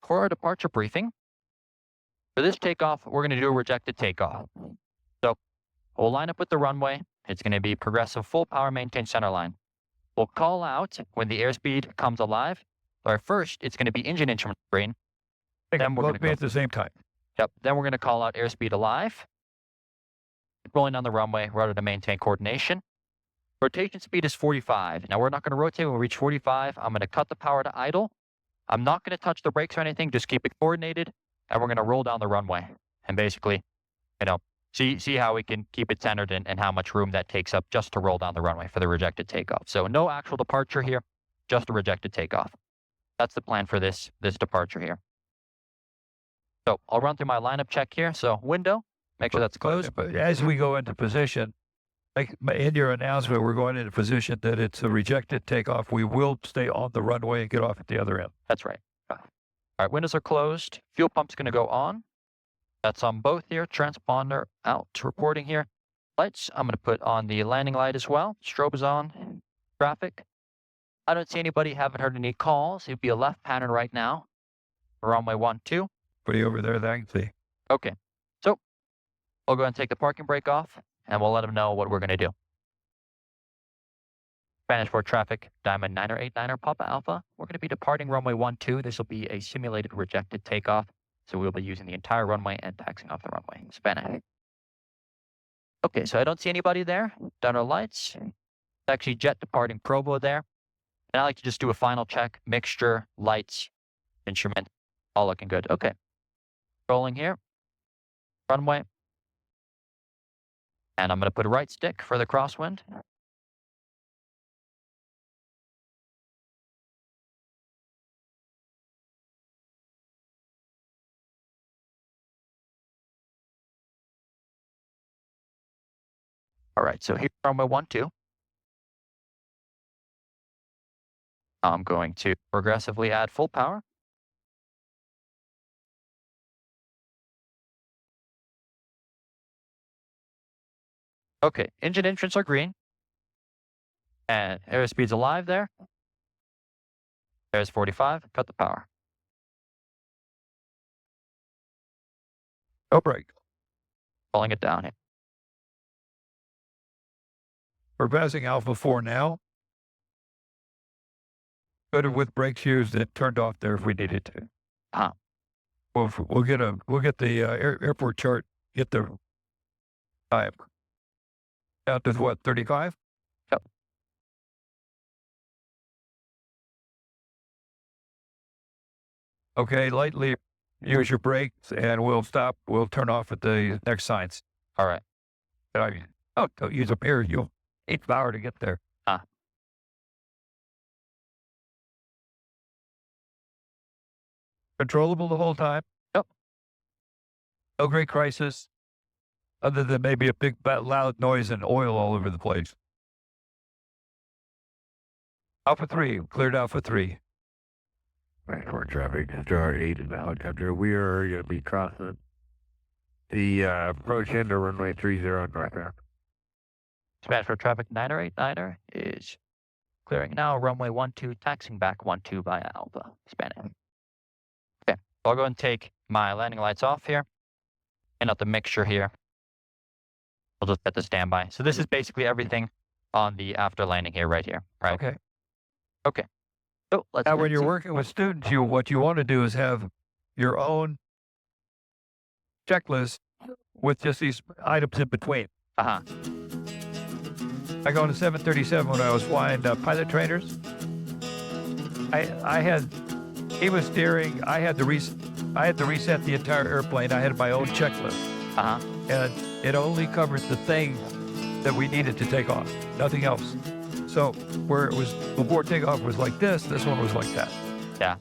for our departure briefing. For this takeoff, we're going to do a rejected takeoff. So we'll line up with the runway. It's going to be progressive full power maintain center line. We'll call out when the airspeed comes alive. Or first, it's going to be engine instrument screen. Then we're going to be at the same time. Yep. Then we're going to call out airspeed alive. Rolling down the runway, rudder to maintain coordination. Rotation speed is 45. Now we're not going to rotate when we reach 45. I'm going to cut the power to idle. I'm not going to touch the brakes or anything. Just keep it coordinated. And we're going to roll down the runway. And basically, see how we can keep it centered and how much room that takes up just to roll down the runway for the rejected takeoff. So no actual departure here, just a rejected takeoff. That's the plan for this departure here. So I'll run through my lineup check here. So window, make sure that's closed. But as we go into position, like in your announcement, we're going into position that it's a rejected takeoff. We will stay on the runway and get off at the other end. That's right. All right, windows are closed. Fuel pump's going to go on. That's on both here. Transponder out. Reporting here. Lights, I'm going to put on the landing light as well. Strobe is on. Traffic. I don't see anybody. Haven't heard any calls. It'd be a left pattern right now. Runway 12. Pretty over there that I can see. Okay. So I'll go ahead and take the parking brake off, and we'll let them know what we're going to do. Spanish for traffic, Diamond 989er Papa Alpha. We're going to be departing runway 12. This will be a simulated rejected takeoff. So we'll be using the entire runway and taxiing off the runway. Spanish. Okay, so I don't see anybody there. Down our lights. It's actually jet departing Provo there. And I like to just do a final check. Mixture, lights, instrument, all looking good. Okay. Rolling here. Runway. And I'm going to put a right stick for the crosswind. All right, so here's runway 12. I'm going to progressively add full power. Okay, engine entrants are green. And airspeed's alive there. There's 45, cut the power. No brake. Pulling it down here. We're passing Alpha 4 now. Could have with brakes used and turned off there if we needed to. We'll get the airport chart. Get the time down to what, 35? Yep. Okay, lightly use your brakes, and we'll stop. We'll turn off at the next signs. All right. Don't use a pair. You'll 8 hour to get there. Controllable the whole time. Yep. No great crisis, other than maybe a big loud noise and oil all over the place. Alpha 3, cleared Alpha 3. Transport traffic, Star 8 and helicopter. We are going to be crossing the approach into runway 30 northbound. Spanish for traffic 989er is clearing now. Runway 12, taxiing back 12 via Alpha. Spanish. Okay, so I'll go and take my landing lights off here. And out the mixture here. I'll just set the standby. So this is basically everything on the after landing here, right here. Right. Okay. So let's. Now, when you're working with students, what you want to do is have your own checklist with just these items in between. Like on the 737 when I was flying pilot trainers, he was steering. I had to reset the entire airplane. I had my own checklist, and it only covered the things that we needed to take off, nothing else. So where it was before takeoff was like this one was like that. Yeah.